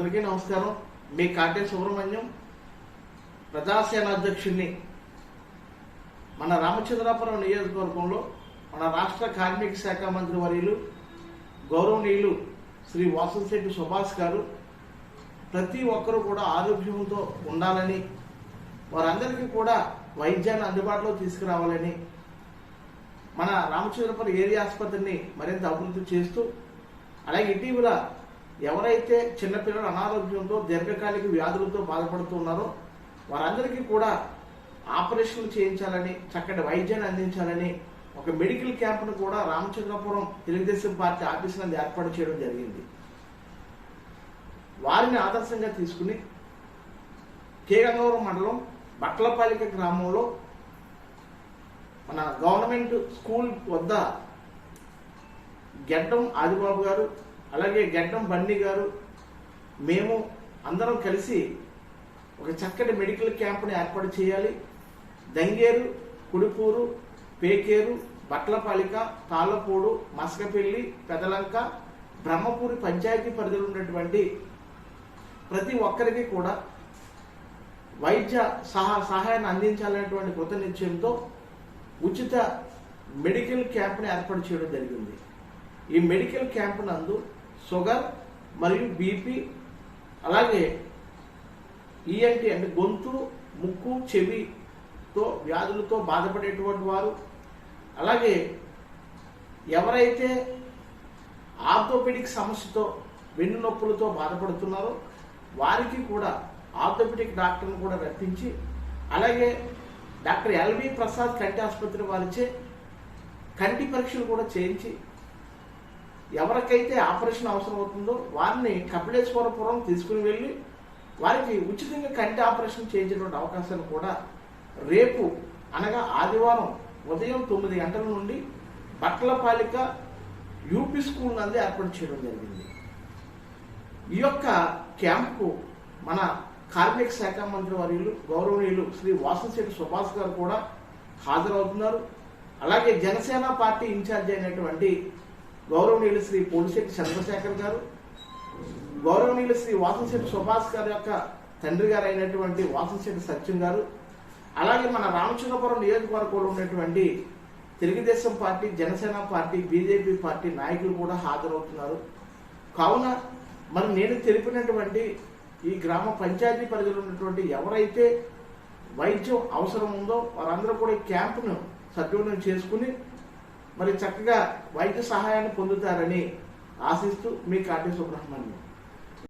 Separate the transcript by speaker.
Speaker 1: అందరికీ నమస్కారం. మీ కాటే సుబ్రహ్మణ్యం, ప్రజాసేన అధ్యక్షుడిని. మన రామచంద్రాపురం నియోజకవర్గంలో మన రాష్ట్ర కార్మిక శాఖ మంత్రి వర్యులు గౌరవనీయులు శ్రీ వాసంశెట్టి సుభాష్ గారు ప్రతి ఒక్కరూ కూడా ఆరోగ్యంతో ఉండాలని, వారందరికీ కూడా వైద్యాన్ని అందుబాటులో తీసుకురావాలని, మన రామచంద్రపురం ఏరియా ఆసుపత్రిని మరింత అభివృద్ధి చేస్తూ, అలాగే ఇటీవల ఎవరైతే చిన్నపిల్లలు అనారోగ్యంతో దీర్ఘకాలిక వ్యాధులతో బాధపడుతున్నారో వారందరికీ కూడా ఆపరేషన్లు చేయించాలని, చక్కటి వైద్యాన్ని అందించాలని ఒక మెడికల్ క్యాంప్ను కూడా రామచంద్రపురం తెలుగుదేశం పార్టీ ఆఫీస్ నందు ఏర్పాటు చేయడం జరిగింది. వారిని ఆదర్శంగా తీసుకుని కేగంగవరం మండలం బట్లపాలిక గ్రామంలో మన గవర్నమెంట్ స్కూల్ వద్ద గెడ్డం ఆదిబాబు గారు, అలాగే గెడ్డం బండి గారు, మేము అందరం కలిసి ఒక చక్కటి మెడికల్ క్యాంప్ని ఏర్పాటు చేయాలి. దంగేరు, కుడిపూరు, పేకేరు, బట్లపాలిక, తాళ్ళపూడు, మస్కపల్లి, పెదలంక, బ్రహ్మపూరి పంచాయతీ పరిధిలో ఉన్నటువంటి ప్రతి ఒక్కరికి కూడా వైద్య సహాయాన్ని అందించాలనేటువంటి కృత నిశ్చయంతో ఉచిత మెడికల్ క్యాంప్ని ఏర్పాటు చేయడం జరిగింది. ఈ మెడికల్ క్యాంప్ నందు షుగర్ మరియు బీపీ, అలాగే ఈఎన్టీ అంటే గొంతు, ముక్కు, చెవితో వ్యాధులతో బాధపడేటువంటి వారు, అలాగే ఎవరైతే ఆర్థోపెడిక్ సమస్యతో వెన్ను నొప్పులతో బాధపడుతున్నారో వారికి కూడా ఆర్థోపెడిక్ డాక్టర్ను కూడా రప్పించి, అలాగే డాక్టర్ ఎల్వి ప్రసాద్ కంటి ఆసుపత్రి వారిచే కంటి పరీక్షలు కూడా చేయించి, ఎవరికైతే ఆపరేషన్ అవసరం అవుతుందో వారిని కపిలేశ్వరపురం తీసుకుని వెళ్ళి వారికి ఉచితంగా కంటి ఆపరేషన్ చేయించేటువంటి అవకాశాలు కూడా రేపు అనగా ఆదివారం ఉదయం 9 గంటల నుండి బట్లపాలిక యూపీ స్కూల్ నందు ఏర్పాటు చేయడం జరిగింది. ఈ యొక్క క్యాంప్కు మన కార్మిక శాఖ మంత్రి వర్యులు గౌరవనీయులు శ్రీ వాసంశెట్టి సుభాష్ గారు కూడా హాజరవుతున్నారు. అలాగే జనసేన పార్టీ ఇన్ఛార్జ్ అయినటువంటి గౌరవనీయులు శ్రీ పోలిశెట్టి చంద్రశేఖర్ గారు, గౌరవనీయులు శ్రీ వాసంశెట్టి సుభాష్ గారి యొక్క తండ్రి గారు అయినటువంటి వాసంశెట్టి సత్యం గారు, అలాగే మన రామచంద్రపురం నియోజకవర్గంలో ఉన్నటువంటి Telugu Desam party, Janasena party, BJP party నాయకులు కూడా హాజరవుతున్నారు. కావున మరి నేను తెలిపినటువంటి ఈ గ్రామ పంచాయతీ పరిధిలో ఉన్నటువంటి ఎవరైతే వైద్యం అవసరం ఉందో వారందరూ కూడా ఈ క్యాంపును సద్వినియోగం చేసుకుని మరి చక్కగా వైద్య సహాయాన్ని పొందుతారని ఆశిస్తూ మీ కాటే సుబ్రహ్మణ్యం.